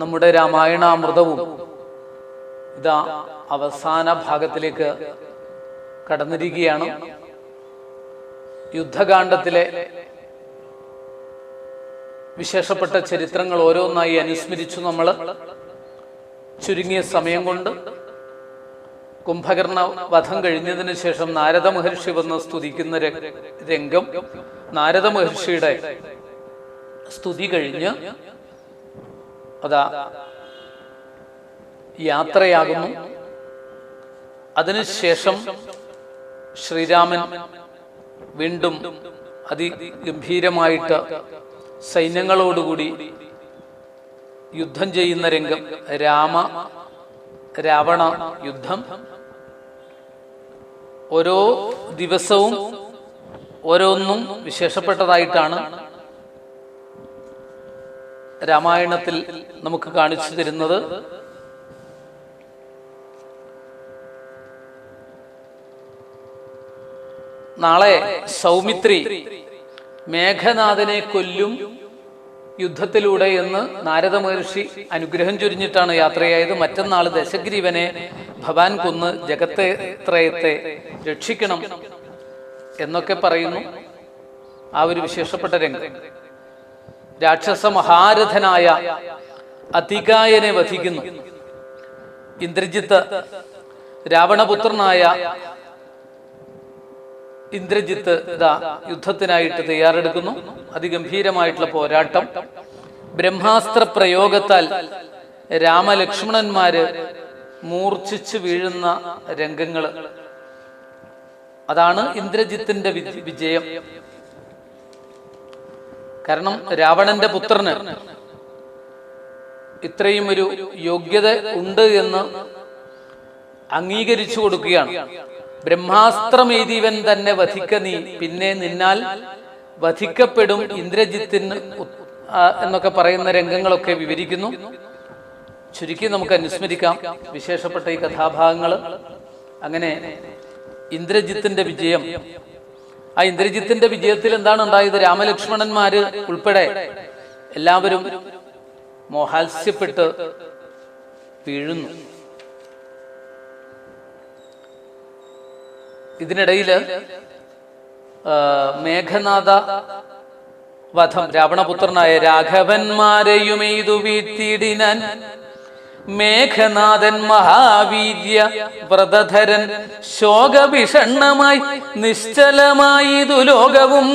നമ്മുടെ രാമായണാമൃതവും ഇതാ അവസാന ഭാഗത്തിലേക്ക് കടന്നിരിക്കുകയാണ്. യുദ്ധകാണ്ഡത്തിലെ വിശേഷപ്പെട്ട ചരിത്രങ്ങൾ ഓരോന്നായി അനുസ്മരിച്ചു നമ്മൾ ചുരുങ്ങിയ സമയം കൊണ്ട്. കുംഭകർണ വധം കഴിഞ്ഞതിന് ശേഷം നാരദ മഹർഷി വന്ന് സ്തുതിക്കുന്ന രംഗം, നാരദ മഹർഷിയുടെ സ്തുതി കഴിഞ്ഞ് അതാ യാത്രയാകുന്നു. അതിനുശേഷം ശ്രീരാമൻ വീണ്ടും അതിഗംഭീരമായിട്ട് സൈന്യങ്ങളോടുകൂടി യുദ്ധം ചെയ്യുന്ന രംഗം, രാവണ യുദ്ധം. ഓരോ ദിവസവും ഓരോന്നും വിശേഷപ്പെട്ടതായിട്ടാണ് രാമായണത്തിൽ നമുക്ക് കാണിച്ചു തരുന്നത്. നാളെ സൗമിത്രി മേഘനാഥനെ കൊല്ലും യുദ്ധത്തിലൂടെ എന്ന് നാരദ മഹർഷി അനുഗ്രഹം ചൊരിഞ്ഞിട്ടാണ് യാത്രയായത്. മറ്റന്നാൾ ദശഗ്രീവനെ ഭവാൻ കൊന്ന് ജഗത്തേത്രയത്തെ രക്ഷിക്കണം എന്നൊക്കെ പറയുന്നു. ആ ഒരു വിശേഷപ്പെട്ട രംഗം. രാക്ഷസ മഹാരഥനായ അതികായനെ വധിക്കുന്നു. ഇന്ദ്രജിത്ത്, രാവണപുത്രനായ ഇന്ദ്രജിത്ത് ഇതാ യുദ്ധത്തിനായിട്ട് തയ്യാറെടുക്കുന്നു. അതിഗംഭീരമായിട്ടുള്ള പോരാട്ടം. ബ്രഹ്മാസ്ത്ര പ്രയോഗത്താൽ രാമലക്ഷ്മണന്മാര് മൂർച്ഛിച്ചു വീഴുന്ന രംഗങ്ങൾ. അതാണ് ഇന്ദ്രജിത്തിന്റെ വിജയം. കാരണം രാവണന്റെ പുത്രന് ഇത്രയും ഒരു യോഗ്യത ഉണ്ട് എന്ന് അംഗീകരിച്ചു കൊടുക്കുകയാണ്. ബ്രഹ്മാസ്ത്രമേതീവൻ തന്നെ വധിക്ക നീ, പിന്നെ നിന്നാൽ വധിക്കപ്പെടും ഇന്ദ്രജിത്തിന് എന്നൊക്കെ പറയുന്ന രംഗങ്ങളൊക്കെ വിവരിക്കുന്നു. ചുരുക്കി നമുക്ക് അനുസ്മരിക്കാം വിശേഷപ്പെട്ട ഈ കഥാഭാഗങ്ങൾ. അങ്ങനെ ഇന്ദ്രജിത്തിന്റെ വിജയം. ആ ഇന്ദ്രജിത്തിന്റെ വിജയത്തിൽ എന്താണ് ഉണ്ടായത്? രാമലക്ഷ്മണന്മാര് ഉൾപ്പെടെ എല്ലാവരും മോഹാത്സ്യപ്പെട്ട് വീഴുന്നു. ഇതിനിടയില് മേഘനാഥ വധം, രാവണപുത്രനായ രാഘവന്മാരെയുമെയ്തു വീഴ്ത്തിയിടിനാൻ മേഘനാഥൻ മഹാവീര്യ വ്രതധരൻ ശോകഭിഷണ്ണമായി നിശ്ചലമായി ദുലോകവും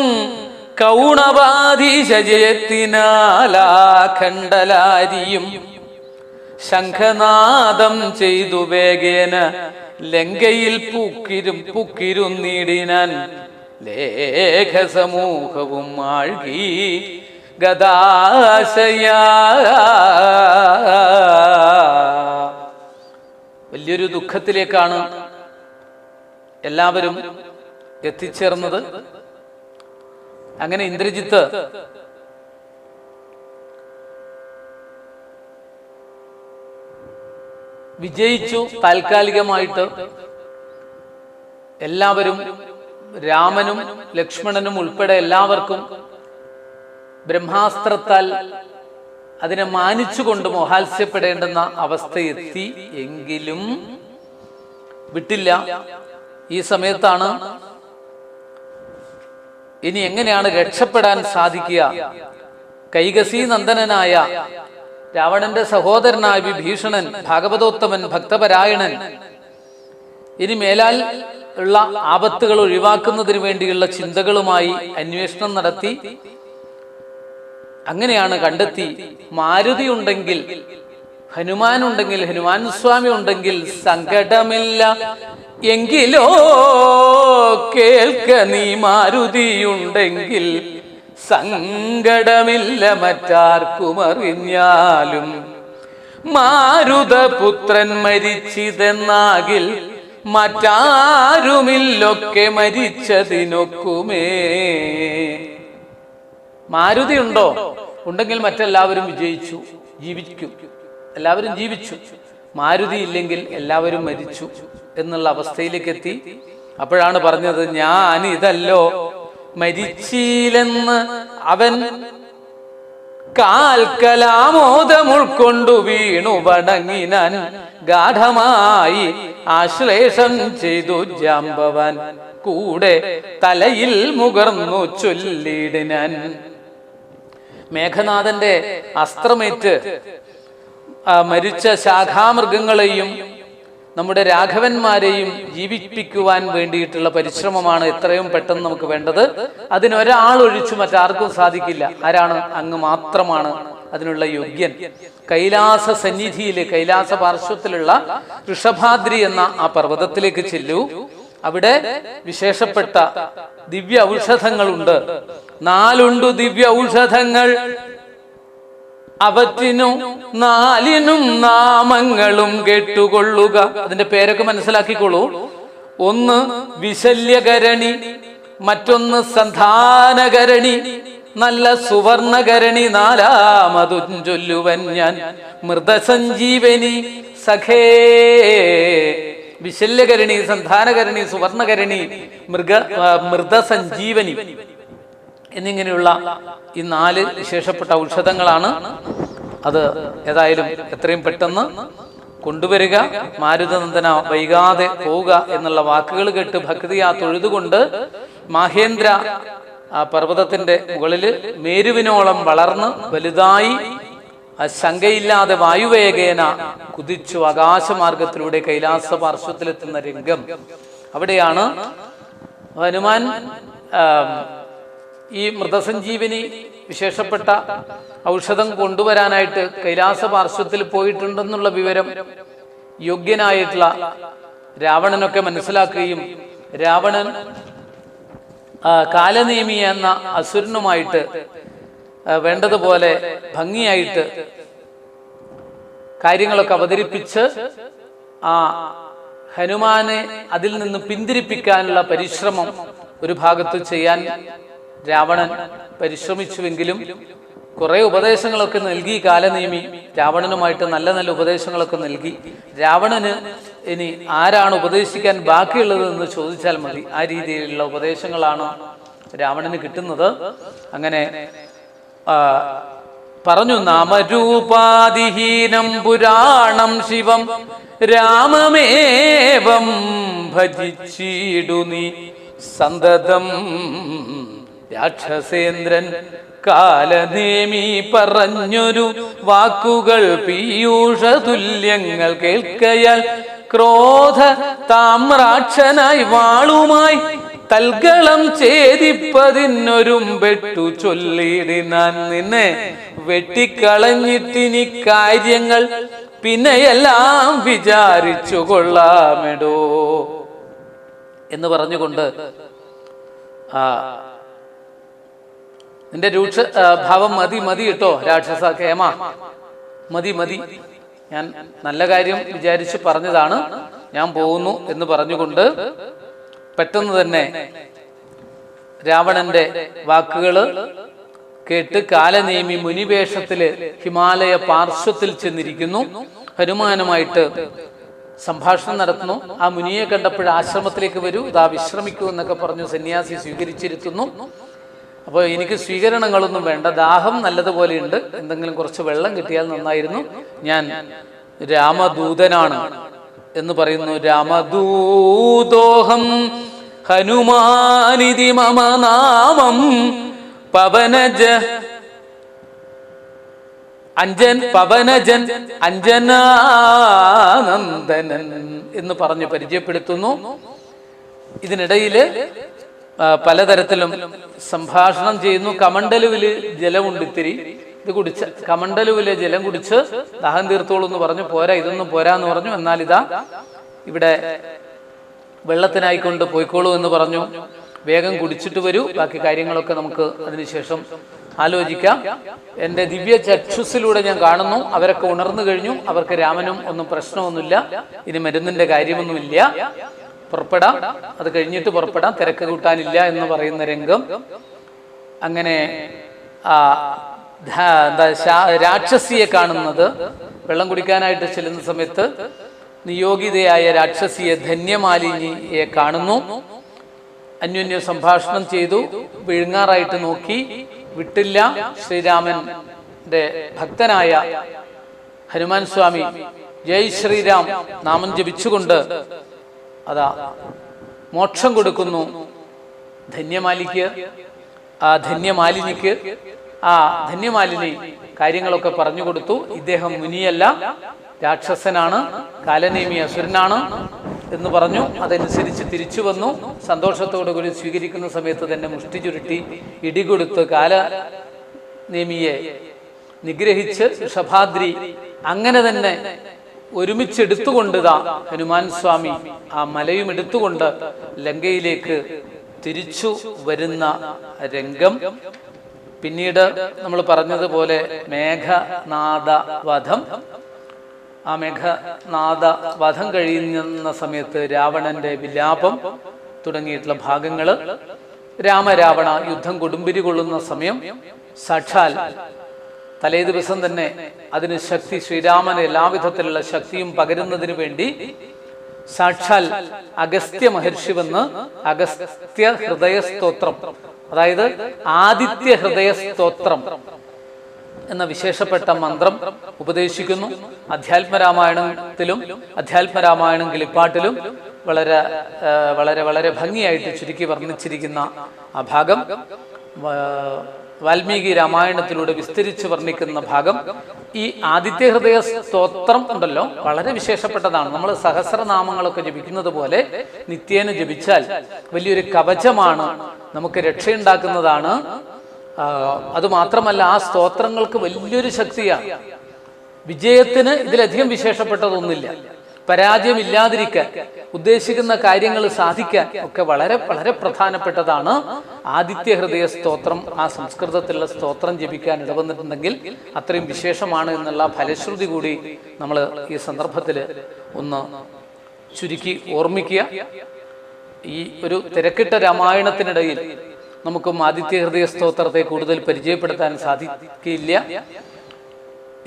കൗണവാധീശജയത്തിനാലാഖണ്ഡലാരിയും ശംഖനാദം ചെയ്തു വേഗേന ലങ്കയിൽ പുക്കിരുന്നീടിനാൻ ലേഖസമൂഹവും ആഴ്കി ഗദാശയ. വലിയൊരു ദുഃഖത്തിലേക്കാണ് എല്ലാവരും എത്തിച്ചേർന്നത്. അങ്ങനെ ഇന്ദ്രജിത്ത് വിജയിച്ചു. താൽക്കാലികമായിട്ട് എല്ലാവരും, രാമനും ലക്ഷ്മണനും ഉൾപ്പെടെ എല്ലാവർക്കും ബ്രഹ്മാസ്ത്രത്താൽ അതിനെ മാനിച്ചുകൊണ്ട് മോഹാത്സ്യപ്പെടേണ്ടുന്ന അവസ്ഥ എത്തി. എങ്കിലും വിട്ടില്ല. ഈ സമയത്താണ് ഇനി എങ്ങനെയാണ് രക്ഷപ്പെടാൻ സാധിക്കുക? കൈകസി നന്ദനനായ രാവണന്റെ സഹോദരനായ വിഭീഷണൻ, ഭാഗവതോത്തമൻ, ഭക്തപരായണൻ, ഇനി മേലാൽ ഉള്ള ആപത്തുകൾ ഒഴിവാക്കുന്നതിന് വേണ്ടിയുള്ള ചിന്തകളുമായി അന്വേഷണം നടത്തി. അങ്ങനെയാണ് കണ്ടെത്തി, മാരുതി ഉണ്ടെങ്കിൽ, ഹനുമാൻ ഉണ്ടെങ്കിൽ, ഹനുമാൻ സ്വാമി ഉണ്ടെങ്കിൽ സങ്കടമില്ല. എങ്കിലോ കേൾക്ക നീ, മാരുതിയുണ്ടെങ്കിൽ സങ്കടമില്ല മറ്റാർക്കും അറിഞ്ഞാലും. മാരുതപുത്രൻ മരിച്ചിതെന്നാകിൽ മറ്റാരുമില്ലൊക്കെ മരിച്ചതിനൊക്കുമേ. മാരുതി ഉണ്ടോ? ഉണ്ടെങ്കിൽ മറ്റെല്ലാവരും വിജയിച്ചു, ജീവിക്കും, എല്ലാവരും ജീവിച്ചു. മാരുതി ഇല്ലെങ്കിൽ എല്ലാവരും മരിച്ചു എന്നുള്ള അവസ്ഥയിലേക്ക് എത്തി. അപ്പോഴാണ് പറഞ്ഞത്, ഞാൻ ഇതല്ലോ മരിച്ചില്ലെന്ന് അവൻ കാൽക്കലാമോദം ഉൾക്കൊണ്ടു വീണു വണങ്ങിനാൻ ഗാഠമായി ആശ്ലേഷം ചെയ്തു ജാമ്പവാൻ കൂടെ തലയിൽ മുകർന്നു ചൊല്ലിടിനാൻ. മേഘനാഥന്റെ അസ്ത്രമേറ്റ് മരിച്ച ശാഖാമൃഗങ്ങളെയും നമ്മുടെ രാഘവന്മാരെയും ജീവിപ്പിക്കുവാൻ വേണ്ടിയിട്ടുള്ള പരിശ്രമമാണ് എത്രയും പെട്ടെന്ന് നമുക്ക് വേണ്ടത്. അതിനൊരാളൊഴിച്ചു മറ്റാർക്കും സാധിക്കില്ല. ആരാണ്? അങ്ങ് മാത്രമാണ് അതിനുള്ള യോഗ്യൻ. കൈലാസ സന്നിധിയിലെ കൈലാസ പാർശ്വത്തിലുള്ള ഋഷഭാദ്രി എന്ന ആ പർവ്വതത്തിലേക്ക് ചെല്ലൂ. അവിടെ വിശേഷപ്പെട്ട ദിവ്യ ഔഷധങ്ങളുണ്ട്. 4 ദിവ്യ ഔഷധങ്ങൾ. അവറ്റിനും 4നും നാമങ്ങളും കേട്ടുകൊള്ളുക. അതിന്റെ പേരൊക്കെ മനസ്സിലാക്കിക്കോളൂ. 1 വിശല്യകരണി, മറ്റൊന്ന് സന്ധാനകരണി, നല്ല സുവർണകരണി, 4മതും ചൊല്ലുവൻ ഞാൻ മൃതസഞ്ജീവനി സഖേ. വിശല്യകരണി, സന്ധാനകരണി, സുവർണകരണി, മൃതസഞ്ജീവനി എന്നിങ്ങനെയുള്ള ഈ 4 വിശേഷപ്പെട്ട ഔഷധങ്ങളാണ്. അത് ഏതായാലും എത്രയും പെട്ടെന്ന് കൊണ്ടുവരിക. മാരുതനന്ദന വൈകാതെ പോവുക എന്നുള്ള വാക്കുകൾ കേട്ട് ഭക്തിയാ തൊഴുതുകൊണ്ട് മാഹേന്ദ്ര പർവ്വതത്തിന്റെ മുകളില് മേരുവിനോളം വളർന്ന് വലുതായി ശങ്കയില്ലാതെ വായുവേഗേന കുതിച്ചു ആകാശമാർഗത്തിലൂടെ കൈലാസ പാർശ്വത്തിലെത്തുന്ന രംഗം. അവിടെയാണ് ഹനുമാൻ ഈ മൃതസഞ്ജീവനി വിശേഷപ്പെട്ട ഔഷധം കൊണ്ടുവരാനായിട്ട് കൈലാസ പാർശ്വത്തിൽ പോയിട്ടുണ്ടെന്നുള്ള വിവരം യോഗ്യനായിട്ടുള്ള രാവണനൊക്കെ മനസ്സിലാക്കുകയും രാവണൻ കാലനേമി എന്ന അസുരനുമായിട്ട് വേണ്ടതുപോലെ ഭംഗിയായിട്ട് കാര്യങ്ങളൊക്കെ അവതരിപ്പിച്ച് ആ ഹനുമാനെ അതിൽ നിന്ന് പിന്തിരിപ്പിക്കാനുള്ള പരിശ്രമം ഒരു ഭാഗത്ത് ചെയ്യാൻ രാവണൻ പരിശ്രമിച്ചുവെങ്കിലും കുറെ ഉപദേശങ്ങളൊക്കെ നൽകി കാലനേമി. രാവണനുമായിട്ട് നല്ല നല്ല ഉപദേശങ്ങളൊക്കെ നൽകി. രാവണന് ഇനി ആരാണ് ഉപദേശിക്കാൻ ബാക്കിയുള്ളത് എന്ന് ചോദിച്ചാൽ മതി. ആ രീതിയിലുള്ള ഉപദേശങ്ങളാണ് രാവണന് കിട്ടുന്നത്. അങ്ങനെ പറഞ്ഞു, നാമരൂപാദിഹീനം പുരാണം ശിവം രാമമേവം ഭജിച്ചിടു നീ സന്തതം. രാക്ഷസേന്ദ്രൻ കാലനേമി പറഞ്ഞൊരു വാക്കുകൾ പീയൂഷ തുല്യങ്ങൾ കേൾക്കയാൽ ക്രോധ താമ്രാക്ഷനായി വാളുമായി തൽഗളം ഛേദിപ്പതിനൊരുമ്പെട്ടു ചൊല്ലിടിനാൻ. നിന്നെ വെട്ടിക്കളഞ്ഞിട്ടിനി കാര്യങ്ങൾ പിന്നെയെല്ലാം വിചാരിച്ചു കൊള്ളാമെടോ എന്ന് പറഞ്ഞുകൊണ്ട് നിന്റെ രൂക്ഷ ഭാവം മതി മതി കേട്ടോ രാക്ഷസ കേമ, മതി മതി, ഞാൻ നല്ല കാര്യം വിചാരിച്ച് പറഞ്ഞതാണ്, ഞാൻ പോകുന്നു എന്ന് പറഞ്ഞുകൊണ്ട് പെട്ടെന്ന് തന്നെ രാവണന്റെ വാക്കുകള് കേട്ട് കാലനേമി മുനിവേഷത്തില് ഹിമാലയ പാർശ്വത്തിൽ ചെന്നിരിക്കുന്നു. ഹനുമാനുമായിട്ട് സംഭാഷണം നടത്തുന്നു. ആ മുനിയെ കണ്ടപ്പോൾ ആശ്രമത്തിലേക്ക് വരൂ, ഇതാ വിശ്രമിക്കൂ എന്നൊക്കെ പറഞ്ഞു സന്യാസി സ്വീകരിച്ചിരുത്തുന്നു. അപ്പോൾ എനിക്ക് സ്വീകരണങ്ങളൊന്നും വേണ്ട, ദാഹം നല്ലതുപോലെ ഉണ്ട്, എന്തെങ്കിലും കുറച്ച് വെള്ളം കിട്ടിയാൽ നന്നായിരുന്നു, ഞാൻ രാമദൂതനാണ് എന്ന് പറയുന്നു. രാമദൂതോഹം ഹനുമാനിതി മമ നാമം പവനജൻ അഞ്ജനാനന്ദനൻ എന്ന് പറഞ്ഞു പരിചയപ്പെടുത്തുന്നു. ഇതിനിടയില് പലതരത്തിലും സംഭാഷണം ചെയ്യുന്നു. കമണ്ടലുവില് ജലമുണ്ട് ഇത്തിരി, ഇത് കുടിച്ച് കമണ്ടലുവിലെ ജലം കുടിച്ച് ദാഹം തീർത്തോളൂ എന്ന് പറഞ്ഞു. പോരാ, ഇതൊന്നും പോരാന്ന് പറഞ്ഞു. എന്നാൽ ഇതാ ഇവിടെ വെള്ളത്തിനായിക്കൊണ്ട് പോയിക്കോളൂ എന്ന് പറഞ്ഞു. വേഗം കുടിച്ചിട്ട് വരൂ, ബാക്കി കാര്യങ്ങളൊക്കെ നമുക്ക് അതിനുശേഷം ആലോചിക്കാം. എൻ്റെ ദിവ്യ ചക്ഷുസിലൂടെ ഞാൻ കാണുന്നു, അവരൊക്കെ ഉണർന്നു കഴിഞ്ഞു, അവർക്ക് രാമനും ഒന്നും പ്രശ്നമൊന്നുമില്ല, ഇനി മരുന്നിന്റെ കാര്യമൊന്നുമില്ല, പുറപ്പെടാം, അത് കഴിഞ്ഞിട്ട് പുറപ്പെടാം, തിരക്ക് കൂട്ടാനില്ല എന്ന് പറയുന്ന രംഗം. അങ്ങനെ രാക്ഷസിയെ കാണുന്നത്, വെള്ളം കുടിക്കാനായിട്ട് ചെല്ലുന്ന സമയത്ത് നിയോഗിതയായ രാക്ഷസിയെ ധന്യമാലിനിയെ കാണുന്നു. അന്യോന്യ സംഭാഷണം ചെയ്തു, വിഴുങ്ങാറായിട്ട് നോക്കി, വിട്ടില്ല. ശ്രീരാമൻ ഭക്തനായ ഹനുമാൻ സ്വാമി ജയ് ശ്രീരാം നാമം ജപിച്ചുകൊണ്ട് അതാ മോക്ഷം കൊടുക്കുന്നു ധന്യമാലിക്ക്. ആ ധന്യമാലിനിക്ക് ആ ധന്യമാലിനി കാര്യങ്ങളൊക്കെ പറഞ്ഞു കൊടുത്തു. ഇദ്ദേഹം മുനിയല്ല, രാക്ഷസനാണ്, കാലനേമി അസുരനാണ് എന്ന് പറഞ്ഞു. അതനുസരിച്ച് തിരിച്ചു വന്നു. സന്തോഷത്തോടു കൂടി സ്വീകരിക്കുന്ന സമയത്ത് തന്നെ മുഷ്ടി ചുരുട്ടി ഇടികൊടുത്ത് കാലനേമിയെ നിഗ്രഹിച്ച് ഋഷഭാദ്രി അങ്ങനെ തന്നെ ഒരുമിച്ചെടുത്തുകൊണ്ടുതാ ഹനുമാൻ സ്വാമി ആ മലയും എടുത്തുകൊണ്ട് ലങ്കയിലേക്ക് തിരിച്ചു വരുന്ന രംഗം. പിന്നീട് നമ്മൾ പറഞ്ഞതുപോലെ മേഘനാദ വധം. ആ മേഘനാദ വധം കഴിയുന്ന സമയത്ത് രാവണന്റെ വിലാപം തുടങ്ങിയിട്ടുള്ള ഭാഗങ്ങള്, രാമരാവണ യുദ്ധം കൊടുമ്പിരി കൊള്ളുന്ന സമയം സാക്ഷാൽ തലേ ദിവസം തന്നെ അതിന് ശക്തി, ശ്രീരാമന് എല്ലാവിധത്തിലുള്ള ശക്തിയും പകരുന്നതിന് വേണ്ടി സാക്ഷാൽ അഗസ്ത്യ മഹർഷി വന്ന് അഗസ്ത്യ ഹൃദയ സ്തോത്രം, അതായത് ആദിത്യ ഹൃദയ സ്തോത്രം എന്ന വിശേഷപ്പെട്ട മന്ത്രം ഉപദേശിക്കുന്നു. അധ്യാത്മരാമായണത്തിലും അധ്യാത്മരാമായണം കിളിപ്പാട്ടിലും വളരെ വളരെ വളരെ ഭംഗിയായിട്ട് ചുരുക്കി വർണ്ണിച്ചിരിക്കുന്ന ആ ഭാഗം വാൽമീകി രാമായണത്തിലൂടെ വിസ്തരിച്ച് വർണ്ണിക്കുന്ന ഭാഗം. ഈ ആദിത്യ ഹൃദയ സ്തോത്രം ഉണ്ടല്ലോ, വളരെ വിശേഷപ്പെട്ടതാണ്. നമ്മൾ സഹസ്രനാമങ്ങളൊക്കെ ജപിക്കുന്നത് പോലെ നിത്യേന ജപിച്ചാൽ വലിയൊരു കവചമാണ്, നമുക്ക് രക്ഷയുണ്ടാക്കുന്നതാണ്. അതുമാത്രമല്ല, ആ സ്തോത്രങ്ങൾക്ക് വലിയൊരു ശക്തിയാണ്. വിജയത്തിന് ഇതിലധികം വിശേഷപ്പെട്ടതൊന്നുമില്ല. പരാജയമില്ലാതിരിക്കാൻ, ഉദ്ദേശിക്കുന്ന കാര്യങ്ങൾ സാധിക്കാൻ ഒക്കെ വളരെ വളരെ പ്രധാനപ്പെട്ടതാണ് ആദിത്യ ഹൃദയ സ്തോത്രം. ആ സംസ്കൃതത്തിലുള്ള സ്തോത്രം ജപിക്കാൻ ഇടവന്നിട്ടുണ്ടെങ്കിൽ അത്രയും വിശേഷമാണ് എന്നുള്ള ഫലശ്രുതി കൂടി നമ്മൾ ഈ സന്ദർഭത്തിൽ ഒന്ന് ചുരുക്കി ഓർമ്മിക്കുക. ഈ ഒരു തിരക്കിട്ട രാമായണത്തിനിടയിൽ നമുക്കും ആദിത്യ ഹൃദയ സ്തോത്രത്തെ കൂടുതൽ പരിചയപ്പെടുത്താൻ സാധിക്കില്ല.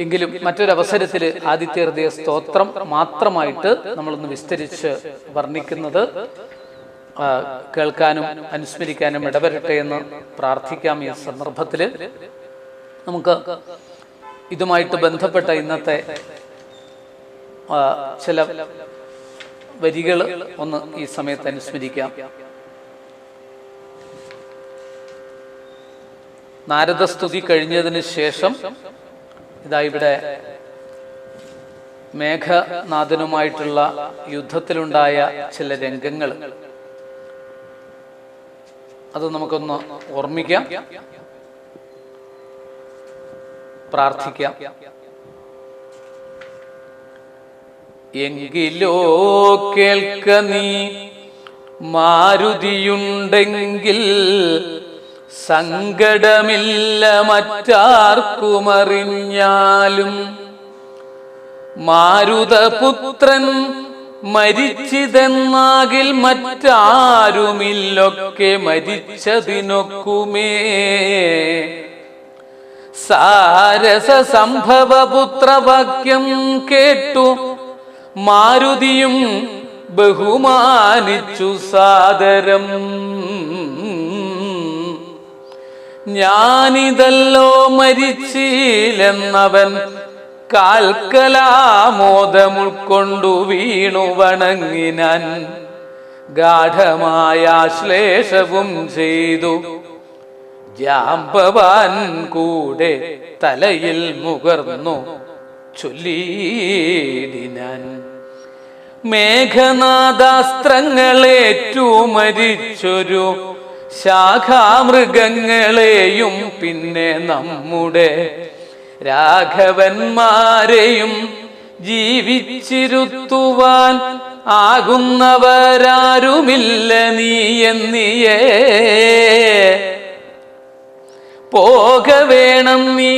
എങ്കിലും മറ്റൊരവസരത്തിൽ ആദിത്യ ഹൃദയ സ്തോത്രം മാത്രമായിട്ട് നമ്മളൊന്ന് വിസ്തരിച്ച് വർണ്ണിക്കുന്നത് കേൾക്കാനും അനുസ്മരിക്കാനും ഇടവരട്ടെ എന്ന് പ്രാർത്ഥിക്കാം. ഈ സന്ദർഭത്തിൽ നമുക്ക് ഇതുമായിട്ട് ബന്ധപ്പെട്ട ഇന്നത്തെ ചില വരികൾ ഒന്ന് ഈ സമയത്ത് അനുസ്മരിക്കാം. നാരദസ്തുതി കഴിഞ്ഞതിന് ശേഷം ഇതാ ഇവിടെ മേഘനാഥനുമായിട്ടുള്ള യുദ്ധത്തിലുണ്ടായ ചില രംഗങ്ങൾ അത് നമുക്കൊന്ന് ഓർമ്മിക്കാം, പ്രാർത്ഥിക്കാം. എങ്കിലോ കേൾക്ക നീ മാരുതിയുണ്ടെങ്കിൽ സങ്കടമില്ല മറ്റാർക്കുമറിഞ്ഞാലും. മാരുതപുത്രൻ മരിച്ചിതെന്നാകിൽ മറ്റാരുമില്ലൊക്കെ മരിച്ചതിനൊക്കുമേ. സാരസ സംഭവപുത്രവാക്യം കേട്ടു മാരുതിയും ബഹുമാനിച്ചു സാദരം. ഞാനിതല്ലോ മരിച്ചില്ലെന്നവൻ കാൽക്കലാമോദമുൾക്കൊണ്ടു വീണു വണങ്ങിനാൻ. ഗാഠമായ ആശ്ലേഷവും ചെയ്തു ജാമ്പവാൻ കൂടെ തലയിൽ മുകർന്നു ചൊല്ലിയിടിനാൻ. മേഘനാദാസ്ത്രങ്ങളേറ്റു മരിച്ചൊരു ശാഖാമൃഗങ്ങളെയും പിന്നെ നമ്മുടെ രാഘവന്മാരെയും ജീവിച്ചിരുത്തുവാൻ ആകുന്നവരാരുമില്ല നീ എന്നിയേ. പോകവേണം നീ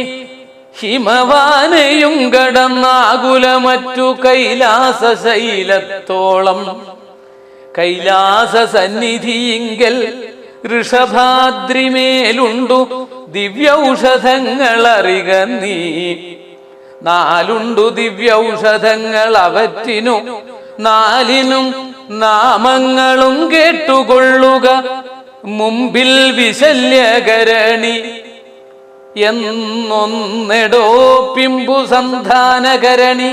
ഹിമവാനെയും കടന്നാകുലമറ്റു കൈലാസശൈലത്തോളം. കൈലാസ സന്നിധിയിങ്കൽ ഋഷഭാദ്രിമേലുണ്ടു ദിവ്യൌഷധങ്ങൾ അറിക നീ. 4 ദിവ്യൌഷധങ്ങൾ അവറ്റിനു 4നും നാമങ്ങളും കേട്ടുകൊള്ളുക. മുമ്പിൽ വിശല്യകരണി എന്നൊന്നെടോ പിമ്പു സന്ധാനകരണി,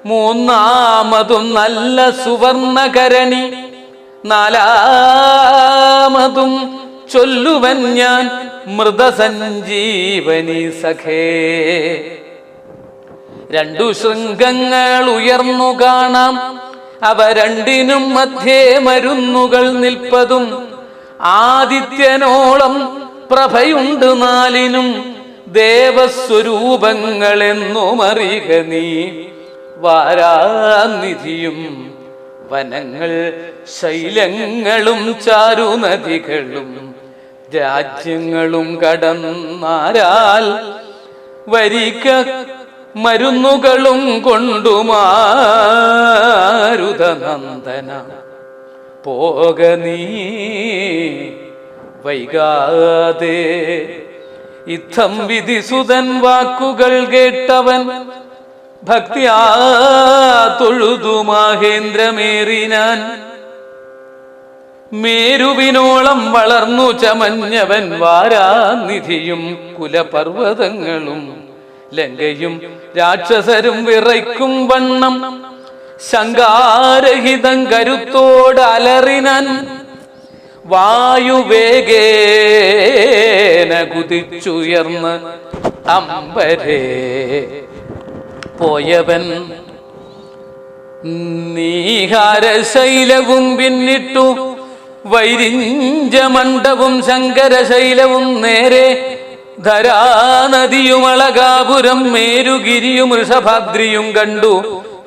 മൂന്നാമതും നല്ല സുവർണകരണി, നാലാമതും ചൊല്ലുവൻ ഞാൻ മൃതസഞ്ജീവനി സഖേ. രണ്ടു ശൃംഗങ്ങൾ ഉയർന്നു കാണാം, അവ രണ്ടിനും മധ്യേ മരുന്നുകൾ നിൽപ്പതും. ആദിത്യനോളം പ്രഭയുണ്ട് നാലിനും, ദേവസ്വരൂപങ്ങളെന്നുമറിക നീ. വാരാനിധിയും വനങ്ങൾ ശൈലങ്ങളും ചാരുനദികളും രാജ്യങ്ങളും കടന്നാരാൽ വരിക മരുന്നുകളും കൊണ്ടുമാരുതനന്ദന. പോക നീ വൈകാതെ. ഇത്തം വിധിസുതൻ വാക്കുകൾ കേട്ടവൻ ഭക്തിയാ തൊഴുതു മഹേന്ദ്രമേറിനാൻ. മേരുവിനോളം വളർന്നു ചമഞ്ഞവൻ വാരാനിധിയും കുലപർവ്വതങ്ങളും ലങ്കയും രാക്ഷസരും വിറയ്ക്കും വണ്ണം ശങ്കാരഹിതം കരുത്തോട് അലറിനാൻ. വായുവേഗേന കുതിച്ചുയർന്ന് അമ്പരേ പോയവൻ. നീഹാരശൈലവും പിന്നിട്ടു വൈരിഞ്ചമണ്ഡവും ശങ്കരശൈലവും നേരെ. ധരാനദിയും അളകാപുരം മേരുഗിരിയും വൃഷഭാദ്രിയും കണ്ടു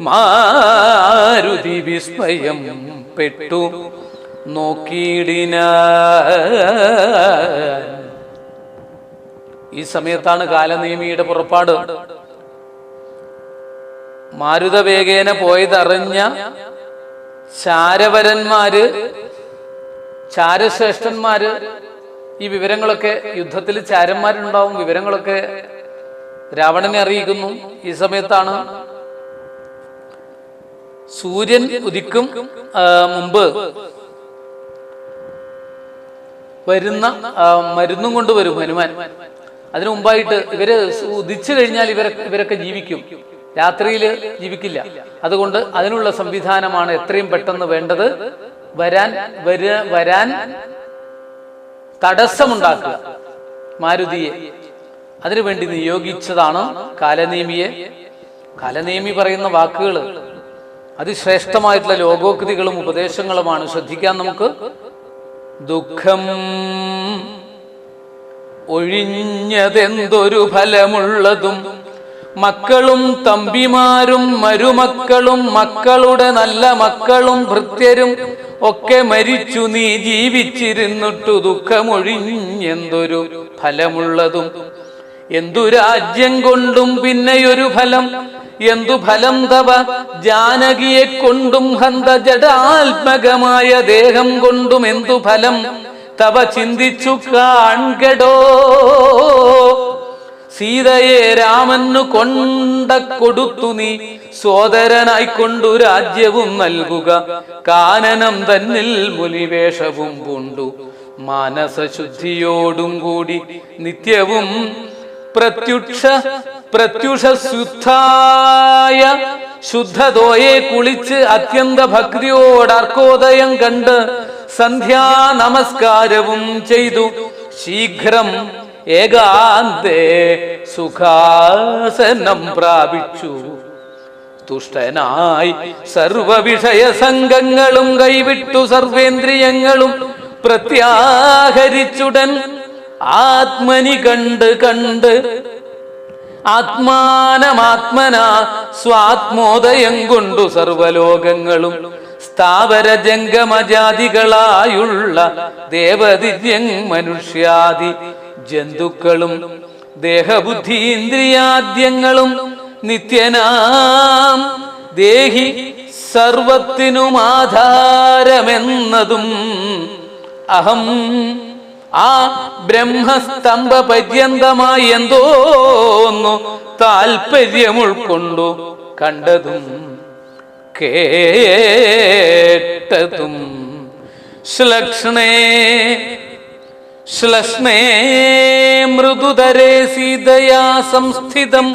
മാരുതി വിസ്മയം പെട്ടു നോക്കിയിടിന. ഈ സമയത്താണ് കാലനേമിയുടെ പുറപ്പാട്. മാരുതവേഗേന പോയതറിഞ്ഞ ചാരവരന്മാര്, ചാരശ്രേഷ്ഠന്മാര് ഈ വിവരങ്ങളൊക്കെ, യുദ്ധത്തിൽ ചാരന്മാരുണ്ടാവും, വിവരങ്ങളൊക്കെ രാവണനെ അറിയിക്കുന്നു. ഈ സമയത്താണ് സൂര്യൻ ഉദിക്കും മുമ്പ് വരുന്ന മരുന്നും കൊണ്ടുവരും ഹനുമാൻ. അതിനു മുമ്പായിട്ട് ഇവര് ഉദിച്ചു കഴിഞ്ഞാൽ ഇവരൊക്കെ ജീവിക്കും, രാത്രിയിൽ ജീവിക്കില്ല. അതുകൊണ്ട് അതിനുള്ള സംവിധാനമാണ് എത്രയും പെട്ടെന്ന് വേണ്ടത്. വരാൻ തടസ്സമുണ്ടാക്കുക മാരുതിയെ. അതിനുവേണ്ടി നിയോഗിച്ചതാണ് കാലനേമിയെ. കാലനേമി പറയുന്ന വാക്കുകൾ അതിശ്രേഷ്ഠമായിട്ടുള്ള ലോകോക്തികളും ഉപദേശങ്ങളുമാണ്. ശ്രദ്ധിക്കാൻ നമുക്ക്. ദുഃഖം ഒഴിഞ്ഞതെന്തൊരു ഫലമുള്ളതും, മക്കളും തമ്പിമാരും മരുമക്കളും മക്കളുടെ നല്ല മക്കളും ഭൃത്യരും ഒക്കെ മരിച്ചു, നീ ജീവിച്ചിരുന്നിട്ടു ദുഃഖമൊഴിഞ്ഞെന്തൊരു ഫലമുള്ളതും. എന്തു രാജ്യം കൊണ്ടും പിന്നെയൊരു ഫലം, എന്തു ഫലം തവ ജാനകിയെ കൊണ്ടും ഹന്ത ജഡാത്മകമായ ദേഹം കൊണ്ടും എന്തു ഫലം തവ ചിന്തിച്ചു കാൺകടോ. സീതയെ രാമനു കൊടുത്തു നീ സോദരനായിക്കൊണ്ടു രാജ്യവും നൽകുക. കാനനം തന്നിൽ മുനിവേഷവും പൂണ്ടു മാനസശുദ്ധിയോടും കൂടി നിത്യവും പ്രത്യുഷശുദ്ധായ ശുദ്ധതോയെ കുളിച്ച് അത്യന്ത ഭക്തിയോടർക്കോദയം കണ്ട് സന്ധ്യാ നമസ്കാരവും ചെയ്തു ശീഘ്രം ഏകാന്തേ സുഖാസനം പ്രാപിച്ചു. തുഷ്ടനായി സർവവിഷയ സംഘങ്ങളും കൈവിട്ടു സർവേന്ദ്രിയങ്ങളും പ്രത്യാഹരിച്ചുടൻ ആത്മനി കണ്ട് ആത്മാനമാത്മന സ്വാത്മോദയം കൊണ്ടു സർവലോകങ്ങളും സ്ഥാവര ജംഗമജാതികളായുള്ള ദേവദിവ്യൻ മനുഷ്യാദി ജന്തുക്കളും ദേഹബുദ്ധി ഇന്ദ്രിയാദ്യങ്ങളും നിത്യനാം ദേഹി സർവത്തിനും ആധാരമെന്നതും അഹം ആ ബ്രഹ്മസ്തംഭ പര്യന്തമായി എന്തോന്നു താല്പര്യം ഉൾക്കൊണ്ടു കണ്ടതും കേട്ടതും ശ്ലക്ഷ്ണേ ശ്ലഷ്മേ മൃദുതരേ സീതയാ സംസ്ഥിതം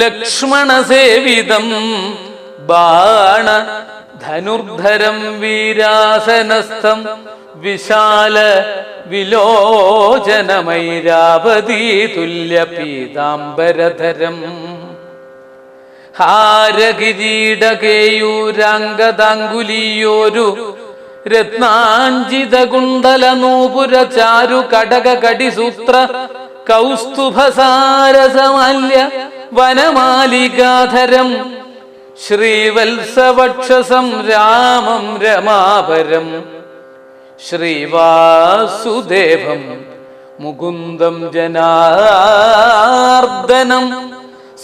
ലക്ഷ്മണസേവിതം ബാണ ധനുർധരം വീരാസനസ്ഥം വിശാല വിലോചനമൈരാവതീ തുല്യ പീതാംബരധരം ഹാരകിരീടകേയൂരാംഗദാങ്കുലീയോരു രത്നാഞ്ജിത കുണ്ടല നൂപുര ചാരു കടക കടിസൂത്ര കൗസ്തുഭസാരസമാല്യ വനമാലികാധരം ശ്രീവത്സവക്ഷസം രാമം രമാപരം ശ്രീവാസുദേവം മുകുന്ദം ജനാർദ്ദനം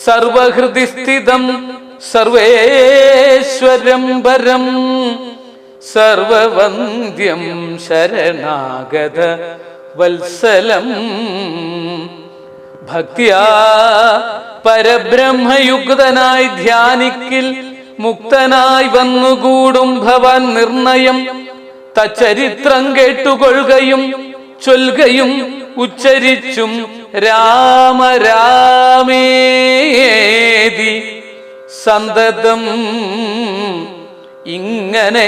സർവഹൃദി സ്ഥിതം സർവേശ്വരം പരം സർവവന്ദ്യം ശരണാഗത വത്സലം ഭക്തിയാ പരബ്രഹ്മയുക്തനായി ധ്യാനിക്കിൽ മുക്തനായി വന്നുകൂടും ഭവാൻ നിർണയം തച്ചരിത്രം കേട്ടുകൊള്ളുകയും ചൊൽകയും ഉച്ചരിച്ചും രാമ രാമേതി സന്തതം ഇങ്ങനെ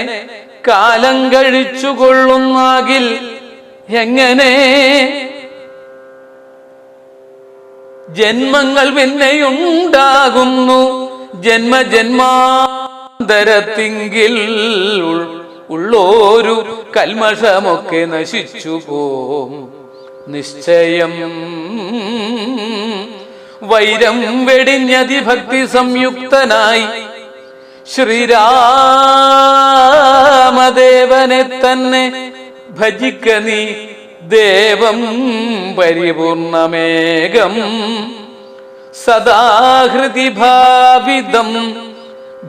കാലം കഴിച്ചുകൊള്ളുന്നാകിൽ എങ്ങനെ ജന്മങ്ങൾ പിന്നെയുണ്ടാകുന്നു ജന്മജന്മാന്തരത്തിങ്കിൽ ഉള്ളോരു കൽമഷമൊക്കെ നശിച്ചു പോം നിശ്ചയം വൈരം വെടിഞ്ഞതിഭക്തി സംയുക്തനായി ശ്രീരാമദേവനെ തന്നെ ഭജിക്ക നീ ദേവം പരിപൂർണമേകം സദാഹൃതി ഭാവിതം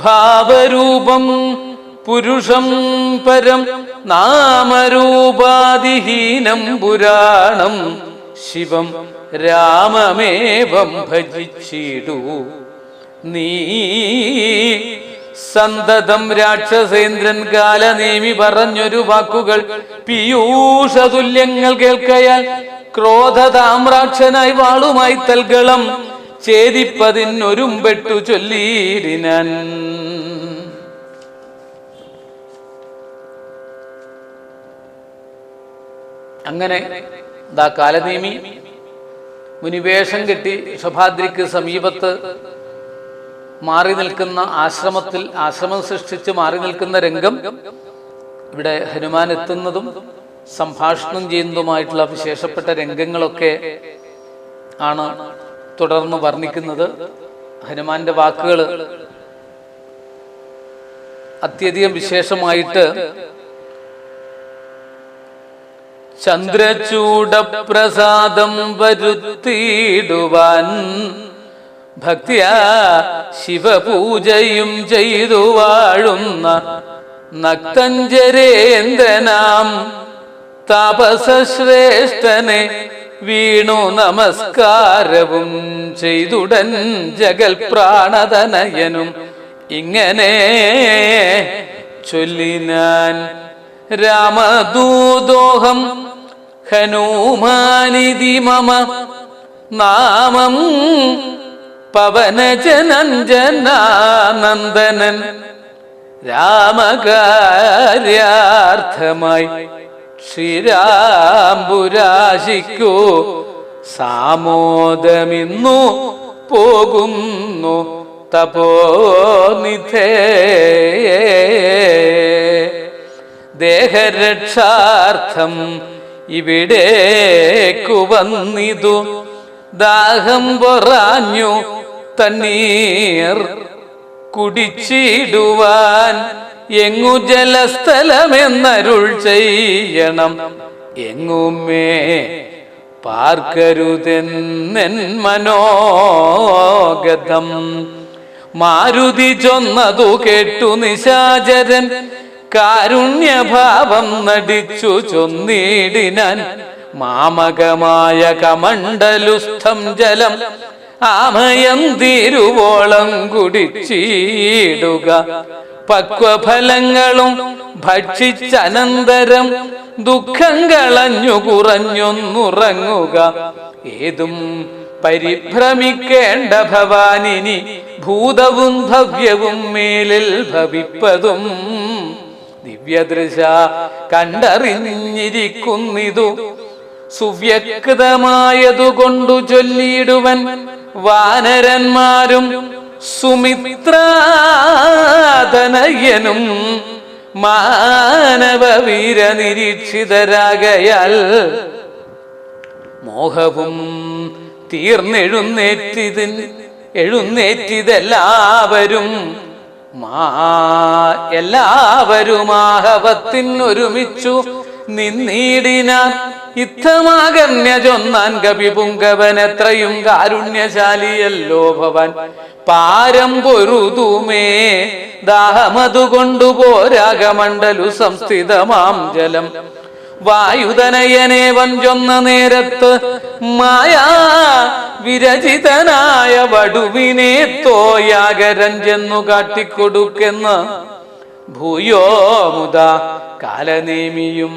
ഭാവരൂപം പുരുഷം പരം നാമരൂപാദിഹീനം പുരാണം ശിവം രാമമേവം ഭജിച്ചിടൂ നീ സന്തതം. രാക്ഷസേന്ദ്രൻ കാലനേമി പറഞ്ഞൊരു വാക്കുകൾ പീയൂഷതുല്യങ്ങൾ കേൾക്കയാൽ ക്രോധതാമ്രാക്ഷനായി വാളുമായി തൽഗളം ഛേദിപ്പതിനൊരുമ്പെട്ടു ചൊല്ലിയിടിനാൻ. അങ്ങനെ ദാ കാലനേമി മുനിവേഷം കെട്ടി ഋഷഭാദ്രിക്ക് സമീപത്ത് മാറി നിൽക്കുന്ന ആശ്രമത്തിൽ ആശ്രമം സൃഷ്ടിച്ച് മാറി നിൽക്കുന്ന രംഗം ഇവിടെ ഹനുമാൻ എത്തുന്നതും സംഭാഷണം ചെയ്യുന്നതുമായിട്ടുള്ള വിശേഷപ്പെട്ട രംഗങ്ങളൊക്കെ ആണ് തുടർന്ന് വർണ്ണിക്കുന്നത്. ഹനുമാന്റെ വാക്കുകൾ അത്യധികം വിശേഷമായിട്ട് ചന്ദ്രചൂഡപ്രസാദം വരുത്തിയിടുവാൻ ഭക്തിയാ ശിവപൂജയും ചെയ്തു വാഴുന്ന നക്തഞ്ചരേന്ദ്രനാം താപസശ്രേഷ്ഠനെ വീണു നമസ്കാരവും ചെയ്തുടൻ ജഗൽ പ്രാണതനയനും ഇങ്ങനെ ചൊല്ലിനാൻ. രാമദൂതോഹം ഹനുമാനിധി മമ നാമം പവനജനഞ്ജനാനന്ദനൻ രാമകാര്യാർത്ഥമായി ശ്രീരാംബുരാശിക്കു സാമോദമിന്നു പോകുന്നു തപോനിധേ. ദേഹരക്ഷാർത്ഥം ഇവിടേക്കു വന്നിതു ദാഹം പൊറാഞ്ഞു തണ്ണീർ കുടിച്ചിടുവാൻ എങ്ങു ജലസ്ഥലമെന്നരുൾ ചെയ്യണം എങ്ങുമേ പാർക്കരുതെന്നെൻ മനോഗതം. മാരുതി ചൊന്നതു കേട്ടു നിശാചരൻ കാരുണ്യഭാവം നടിച്ചു ചൊന്നിടിനാൻ. മാമകമായ കമണ്ഡലുസ്ഥം ജലം ആമയം തീരുവോളം കുടിച്ചിടുക. പക്വഫലങ്ങളും ഭക്ഷിച്ചനന്തരം ദുഃഖം കളഞ്ഞു കുറഞ്ഞൊന്നുറങ്ങുക. ഏതും പരിഭ്രമിക്കേണ്ട ഭവാനിനി ഭൂതവും ഭവ്യവും മേലിൽ ഭവിപ്പതും ദിവ്യദൃശ കണ്ടറിഞ്ഞിരിക്കുന്നിതു സുവ്യക്തമായതുകൊണ്ടു ചൊല്ലിയിടുവൻ വാനരന്മാരും സുമിത്രാതനയനും മാനവവീര നിരീക്ഷിതരാകയാൽ മോഹവും എഴുന്നേറ്റിതെല്ലാവരും എല്ലാവരും ആഹവത്തിനൊരുമിച്ചു നിന്നീടിനാർ. ഇത്തമാകർണ്യ ചൊന്നാൻ കവിപുങ്കവൻ എത്രയും കാരുണ്യശാലിയല്ലോ ഭവൻ. പാരം പൊരുതുമേ ദാഹമതുകൊണ്ടു പോരാഗമണ്ഡലു സംസ്ഥിതമാം ജലം. വായുതനയനെ വഞ്ചൊന്ന നേരത്ത് മായാ വിരചിതനായ വടുവിനെ തോയാകരഞ്ചെന്നു കാട്ടിക്കൊടുക്കെന്ന് ഭൂയോ മുത കാലനേമിയും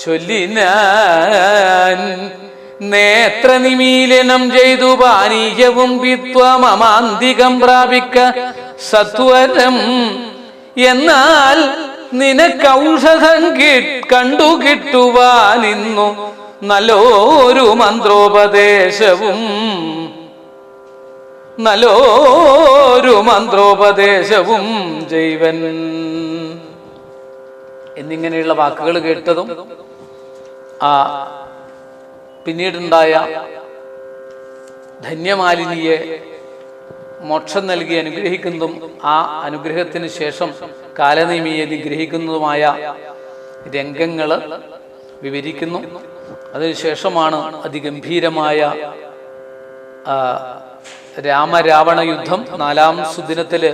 ചൊല്ലിനാൻ. നേത്രനിമീലനം ചെയ്തു പാനീയവും പിത്വമമാന്തികം പ്രാപിക്ക സത്വരം. എന്നാൽ നിനക്കൗഷധം കണ്ടു കിട്ടുവാനിന്നു നല്ലൊരു മന്ത്രോപദേശവും ജൈവൻ. എന്നിങ്ങനെയുള്ള വാക്കുകൾ കേട്ടതും പിന്നീടുണ്ടായ ധന്യമാലിനിയെ മോക്ഷം നൽകി അനുഗ്രഹിക്കുന്നതും ആ അനുഗ്രഹത്തിന് ശേഷം കാലനേമിയെ നിഗ്രഹിക്കുന്നതുമായ രംഗങ്ങൾ വിവരിക്കുന്നു. അതിനുശേഷമാണ് അതിഗംഭീരമായ രാമരാവണ യുദ്ധം. 4ാം സുദിനത്തില്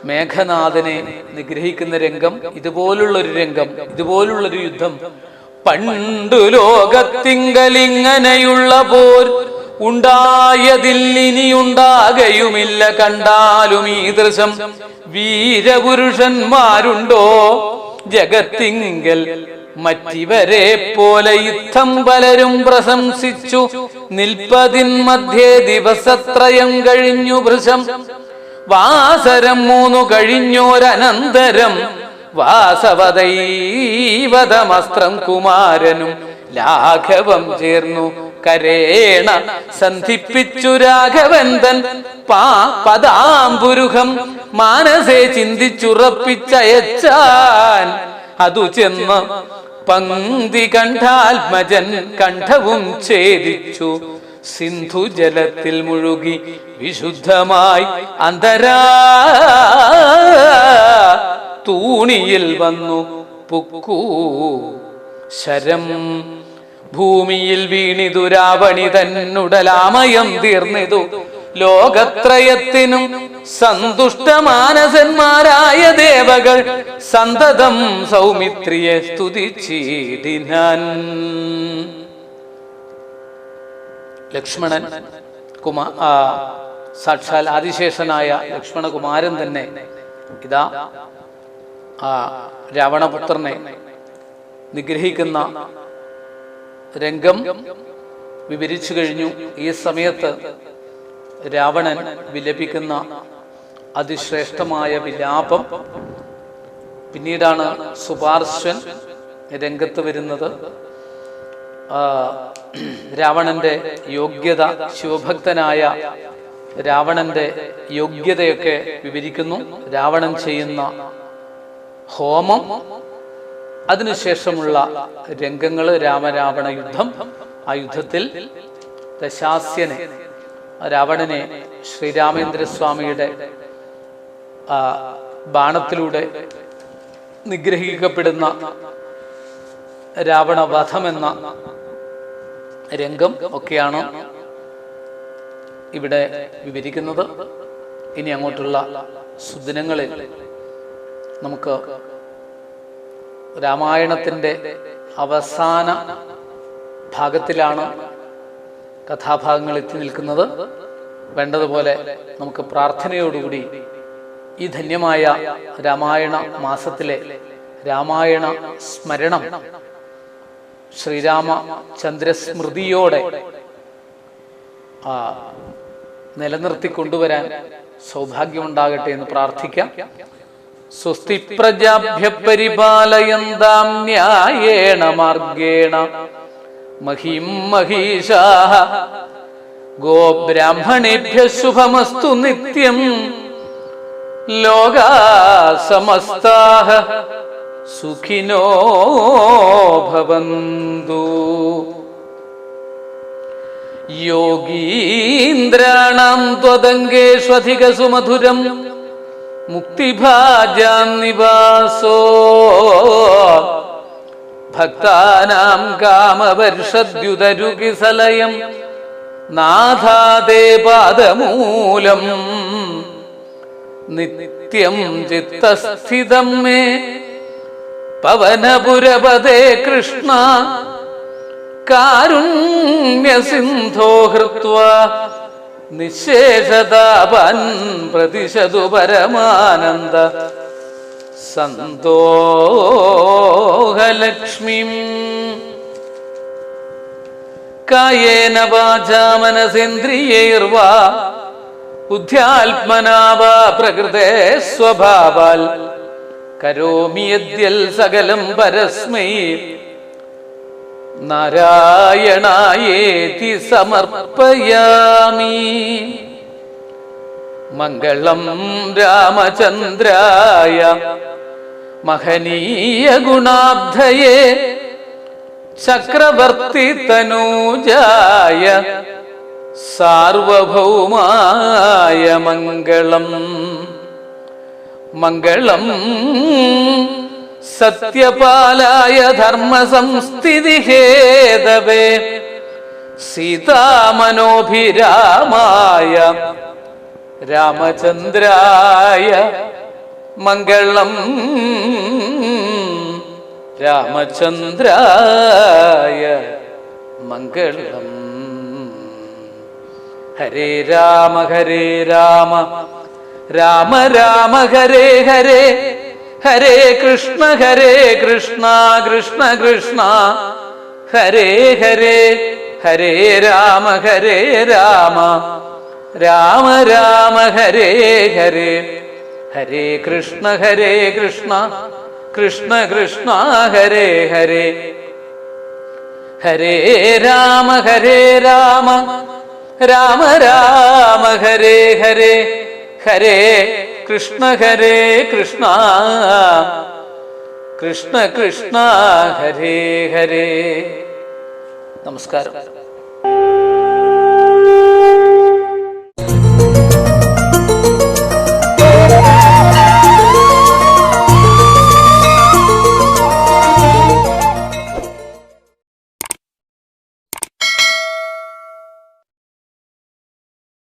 മേഘനാഥനെ നിഗ്രഹിക്കുന്ന രംഗം. ഇതുപോലുള്ളൊരു രംഗം, ഇതുപോലുള്ളൊരു യുദ്ധം പണ്ടു ലോകത്തിങ്കലിങ്ങനെയുള്ള പോർ ഉണ്ടായതില്ലിനിയുണ്ടാകയുമില്ല. കണ്ടാലും ഈ ദൃശം വീരപുരുഷന്മാരുണ്ടോ ജഗത്തിങ്കൽ മറ്റിവരെ പോലെ യുദ്ധം പലരും പ്രശംസിച്ചു നിൽപ്പതിൻ മധ്യേ ദിവസത്രയം കഴിഞ്ഞു വൃഷം. വാസരം 3 കഴിഞ്ഞോരനന്തരം വാസവദൈവതമസ്ത്രം കുമാരനും ലാഘവം ചേർന്നു കരേണ സന്ധിപ്പിച്ചു രാഘവൻ തൻ പദാംബുരുഹം മാനസേ ചിന്തിച്ചുറപ്പിച്ചയച്ചാൻ. അതു ചെന്ന് പങ്ക്തി കണ്ഠാത്മജൻ കണ്ഠവും ഛേദിച്ചു സിന്ധുജലത്തിൽ മുഴുകി വിശുദ്ധമായി അന്തരാ തൂണിയിൽ വന്നു പുക്കൂ ശരം. ഭൂമിയിൽ വീണിതു രാവണി തന്നുടലാമയം തീർന്നിതു ലോകത്രയത്തിനും സന്തുഷ്ടമാനസന്മാരായ ദേവകൾ സന്തതം സൗമിത്രിയെ സ്തുതിച്ചിടിനാൻ. ലക്ഷ്മണൻ സാക്ഷാൽ ആദിശേഷനായ ലക്ഷ്മണകുമാരൻ തന്നെ ഇതാ രാവണപുത്രനെ നിഗ്രഹിക്കുന്ന രംഗം വിവരിച്ചു കഴിഞ്ഞു. ഈ സമയത്ത് രാവണൻ വിലപിക്കുന്ന അതിശ്രേഷ്ഠമായ വിലാപം. പിന്നീടാണ് സുപാർശ്വൻ രംഗത്ത് വരുന്നത്. രാവണന്റെ യോഗ്യത, ശിവഭക്തനായ രാവണന്റെ യോഗ്യതയൊക്കെ വിവരിക്കുന്നു. രാവണൻ ചെയ്യുന്ന ഹോമം, അതിനുശേഷമുള്ള രംഗങ്ങൾ, രാമരാവണ യുദ്ധം. ആ യുദ്ധത്തിൽ ദശാസ്യനെ, രാവണനെ ശ്രീരാമേന്ദ്രസ്വാമിയുടെ ബാണത്തിലൂടെ നിഗ്രഹിക്കപ്പെടുന്ന രാവണവധമെന്ന രംഗം ഒക്കെയാണ് ഇവിടെ വിവരിക്കുന്നത്. ഇനി അങ്ങോട്ടുള്ള സുദിനങ്ങളിൽ നമുക്ക് രാമായണത്തിൻ്റെ അവസാന ഭാഗത്തിലാണ് കഥാഭാഗങ്ങൾ എത്തി നിൽക്കുന്നത്. വേണ്ടതുപോലെ നമുക്ക് പ്രാർത്ഥനയോടുകൂടി ഈ ധന്യമായ രാമായണ മാസത്തിലെ രാമായണ സ്മരണം ശ്രീരാമചന്ദ്രസ്മൃതിയോടെ നിലനിർത്തി കൊണ്ടുവരാൻ സൗഭാഗ്യമുണ്ടാകട്ടെ എന്ന് പ്രാർത്ഥിക്കാം. സ്വസ്തി പ്രജാഭ്യ പരിപാലയന്താം ന്യായേണ മാർഗേണ മഹീം മഹീഷാഃ ഗോബ്രാഹ്മണേഭ്യഃ ശുഭമസ്തു നിത്യം ലോകാ സമസ്താഃ സുഖിനോ ഭവന്തു. യോഗീന്ദ്രാണാം ത്വദംഗേഷ്വധിക സുമധുരം മുക്തിഭാജാം നിവാസോ ഭക്താനാം കാമവർഷദ്യുതരുകിസലയം നാഥാദേ പാദമൂലം നിത്യം ചിത്തസ്ഥിതം മേ പവനപുരപദേ കൃഷ്ണ കാരുണ്യസിന്ധോ ഹൃത്വാ നിശേഷതാപൻ പ്രതിശതു പരമാനന്ദ സന്തോഹലക്ഷ്മീം. കായേന വാചാ മനസേന്ദ്രിയൈർവാ ബുദ്ധ്യാത്മനാ വാ പ്രകൃതേ സ്വഭാവാൽ കരോമി യദ്യൽ സകലം പരസ്മൈ നാരായണായേതി സമർപ്പയാമി. മംഗളം രാമചന്ദ്രായ മഹനീയ ഗുണാബ്ധയേ ചക്രവർത്തി തനൂജായ സാർവഭൗമായ മംഗളം. മംഗളം സത്യപാലായ ധർമ്മസംസ്ഥിതിഹേതവേ സീതാമനോഭിരാമായ രാമചന്ദ്രായ മംഗളം. രാമചന്ദ്രായ മംഗളം. ഹരേ രാമ ഹരേ രാമ രാമ രാമ ഹരേ ഹരേ ഹരേ കൃഷ്ണ കൃഷ്ണ കൃഷ്ണ ഹരേ ഹരേ ഹരേ രാമ രാമ രാമ ഹരേ ഹരേ ഹരേ കൃഷ്ണ കൃഷ്ണ കൃഷ്ണ ഹരേ ഹരേ ഹരേ രാമ രാമ രാമ ഹരേ ഹരേ ഹരേ കൃഷ്ണ കൃഷ്ണ കൃഷ്ണ ഹരേ ഹരേ. നമസ്കാരം.